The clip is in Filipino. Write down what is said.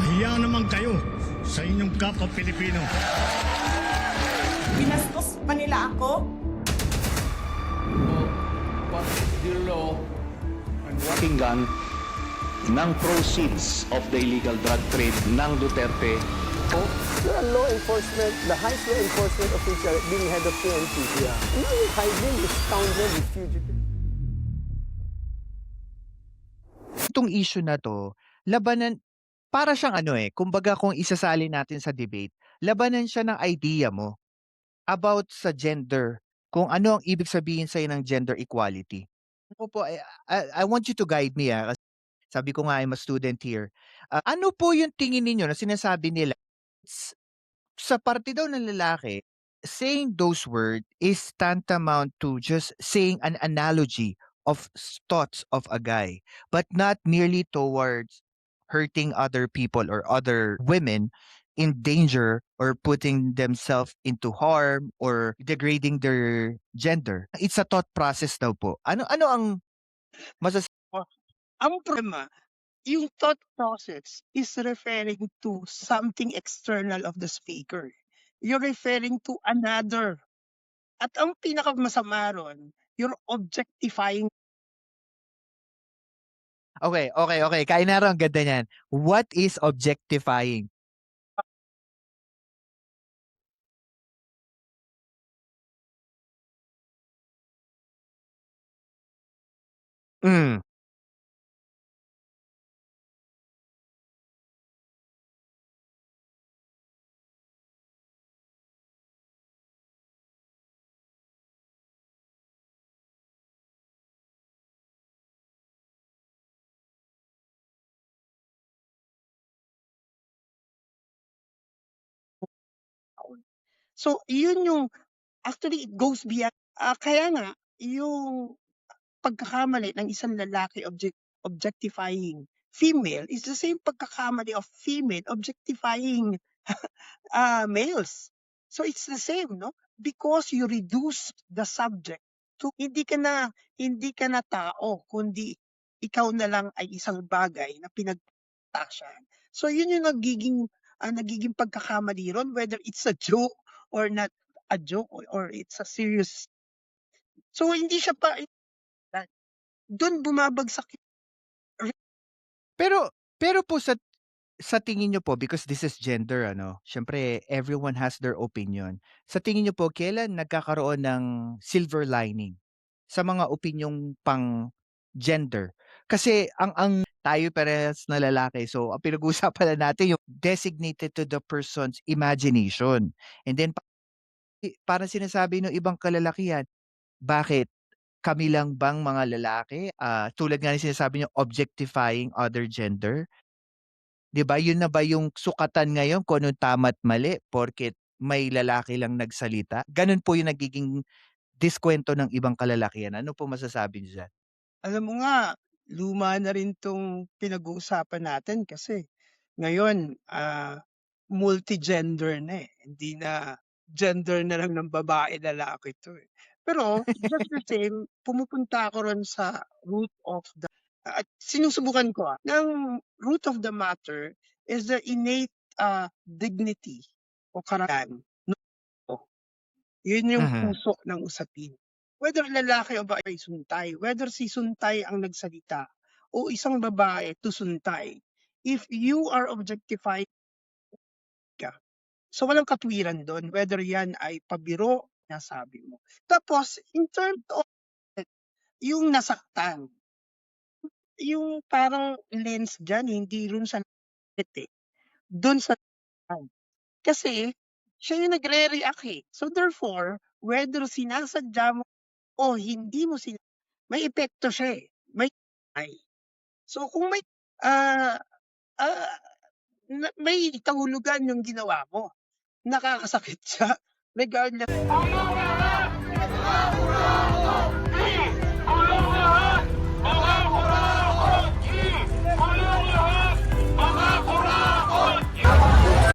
Mahiya naman kayo sa inyong kapwa Pilipino. Binastos pa nila ako. What is the law and what Pakinggan ng proceeds of the illegal drug trade ng Duterte. You're a law enforcement, the highest law enforcement official being head of PNP. Yeah. Now you're hiding this scoundrel, this fugitive. Itong issue na to, labanan, para siyang kumbaga kung isasali natin sa debate, labanan siya ng idea mo about sa gender, kung ano ang ibig sabihin sa'yo ng gender equality. Ako po, I want you to guide me, kasi sabi ko nga, I'm a student here. Ano po yung tingin ninyo na sinasabi nila? Sa parte daw ng lalaki, saying those words is tantamount to just saying an analogy of thoughts of a guy, but not merely towards hurting other people or other women in danger or putting themselves into harm or degrading their gender. It's a thought process daw po. Ano ang masasabi? Ang problema, yung thought process is referring to something external of the speaker. You're referring to another. At ang pinakamasama ron, you're objectifying. Okay. Kaya na rin ang ganda niyan. What is objectifying? Mm. So, yun yung, actually, it goes beyond. Kaya nga, yung pagkakamali ng isang lalaki objectifying female is the same pagkakamali of female objectifying males. So it's the same, no? Because you reduce the subject to hindi ka na tao, kundi ikaw na lang ay isang bagay na pinagtasyan. So yun yung nagiging pagkakamali ron, whether it's a joke or not a joke or it's a serious. So hindi siya pa doon bumabagsak. Pero po sa tingin niyo po, because this is gender, syempre everyone has their opinion. Sa tingin niyo po, kailan nagkakaroon ng silver lining sa mga opinyong pang gender? Kasi ang tayo parehas na lalaki, so ang pinag-uusapan na natin yung designated to the person's imagination. And then parang sinasabi ng ibang kalalakihan, bakit kami lang bang mga lalaki, tulad nga ng sinasabi niyo, objectifying other gender? 'Di ba, yun na ba yung sukatan ngayon kung anong tama at mali porket may lalaki lang nagsalita? Ganun po yung nagiging diskwento ng ibang kalalakihan. Ano po masasabi niyo diyan? Alam mo nga, luma na rin 'tong pinag-uusapan natin kasi ngayon, multi-gender na, eh. Hindi na gender na lang ng babae, lalaki 'to, eh. Pero just the same, pumupunta ako ron sa root of the at sinusubukan ko, ng root of the matter is the innate, dignity o karapatan ng tao. Yun yung Mhm. puso ng usapin. Whether lalaki o babae suntay, whether si suntay ang nagsalita o isang babae to suntay, if you are objectifying ka, so walang katwiran doon, whether yan ay pabiro, nasabi mo. Tapos, in terms of yung nasaktan, yung parang lens dyan, hindi rin sa doon sa kasi siya yung nagre-react, eh. So therefore, whether sinasadya mo o hindi mo may epekto siya, eh. So kung ah, ah, may kahulugan yung ginawa mo, nakakasakit siya regardless.